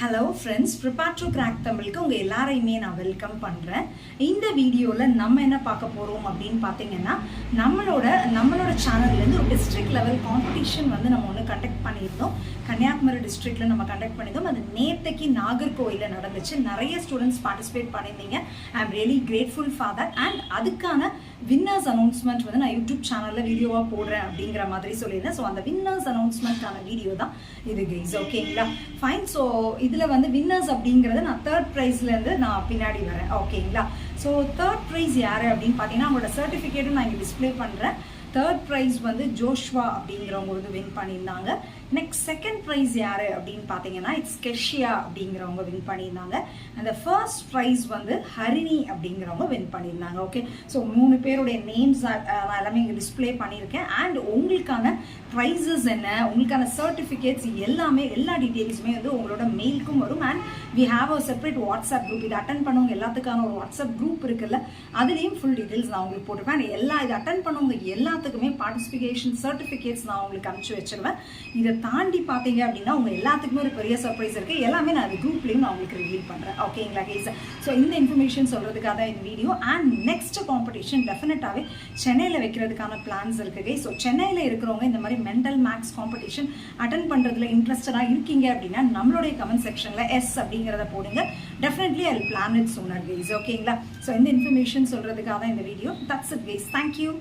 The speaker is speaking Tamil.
Hello friends, prepare to crack தமிழுக்கு உங்கள் எல்லாரையுமே நான் வெல்கம் பண்ணுறேன். இந்த வீடியோவில் நம்ம என்ன பார்க்க போகிறோம் அப்படின்னு பார்த்தீங்கன்னா, நம்மளோட சேனல்லேருந்து ஒரு டிஸ்ட்ரிக்ட் லெவல் காம்படிஷன் வந்து நம்ம ஒன்று கண்டக்ட் பண்ணியிருந்தோம். கன்னியாகுமரி டிஸ்ட்ரிக்டில் நம்ம கண்டக்ட் பண்ணியிருந்தோம். அது நேற்றைக்கு நாகர்கோவிலில் நடந்துச்சு. நிறைய ஸ்டூடெண்ட்ஸ் பார்ட்டிசிபேட் பண்ணியிருந்தீங்க. I am really grateful for that. And அதுக்கான வின்னர்ஸ் அனௌன்ஸ்மெண்ட் வந்து நான் யூடியூப் சேனலில் வீடியோவாக போடுறேன் அப்படிங்கிற மாதிரி சொல்லியிருந்தேன். ஸோ அந்த வின்னர்ஸ் அனௌன்ஸ்மெண்ட்கான வீடியோ தான் இது கைஸ். ஓகேங்களா, ஃபைன். ஸோ இதில் வந்து வின்னர்ஸ் அப்படிங்கிறது நான் தேர்ட் ப்ரைஸ்லேருந்து நான் பின்னாடி வரேன். ஓகேங்களா, ஸோ தேர்ட் ப்ரைஸ் யார் அப்படின்னு பார்த்தீங்கன்னா, அவங்களோட சர்டிஃபிகேட்டும் நான் இங்கே டிஸ்பிளே பண்ணுறேன். தேர்ட் ப்ரைஸ் வந்து ஜோஷ்வா அப்படிங்கிறவங்க வந்து வின் பண்ணியிருந்தாங்க. நெக்ஸ்ட் செகண்ட் ப்ரைஸ் யார் அப்படின்னு பார்த்தீங்கன்னா, இட்ஸ் கெஷியா அப்படிங்கிறவங்க வின் பண்ணியிருந்தாங்க. அந்த ஃபர்ஸ்ட் ப்ரைஸ் வந்து ஹரிணி அப்படிங்கிறவங்க வின் பண்ணியிருந்தாங்க. ஓகே, ஸோ 3 பேருடைய நேம்ஸ் நான் எல்லாமே இங்கே டிஸ்பிளே பண்ணியிருக்கேன். அண்ட் உங்களுக்கான ப்ரைஸஸ் என்ன, உங்களுக்கான சர்டிஃபிகேட்ஸ் எல்லாமே, எல்லா டீட்டெயில்ஸுமே வந்து உங்களோட மெயிலுக்கும் வரும். And we have a separate WhatsApp group. இது அட்டன் பண்ணவங்க எல்லாத்துக்கான ஒரு வாட்ஸ்அப் குரூப் இருக்குல்ல, அதுலேயும் ஃபுல் டீட்டெயில்ஸ் நான் உங்களுக்கு போட்டிருப்பேன். அண்ட் இது அட்டன் பண்ணவங்க எல்லாத்துக்குமே பார்ட்டிசிபேஷன் சர்டிஃபிகேட்ஸ் நான் உங்களுக்கு அனுப்பிச்சு வச்சிருவேன். இதை தாண்டி பார்த்தீங்க அப்படின்னா உங்கள் எல்லாத்துக்குமே ஒரு பெரிய சர்ப்ரைஸ் இருக்குது. எல்லாமே நான் அது குரூப்லேயும் நான் உங்களுக்கு ரிவீல் பண்ணுறேன். ஓகேங்களா கேஸ்? ஸோ இந்த இன்ஃபர்மேஷன் சொல்கிறதுக்காக தான் இந்த வீடியோ. அண்ட் நெக்ஸ்ட் காம்படிஷன் டெஃபினட்டாகவே சென்னையில் வைக்கிறதுக்கான பிளான்ஸ் இருக்குது. ஸோ சென்னையில் இருக்கிறவங்க இந்த மாதிரி மென்டல் மேக்ஸ் காம்படிஷன் அட்டன் பண்ணுறதுல இன்ட்ரெஸ்டடாக இருக்கீங்க அப்படின்னா நம்மளுடைய கமெண்ட் செக்ஷனில் எஸ் அப்படிங்கிறத போடுங்க. Definitely I will plan it sooner guys. ஓகேங்களா, ஸோ இந்த இன்ஃபர்மேஷன் சொல்கிறதுக்காக தான் இந்த video. That's it guys. Thank you.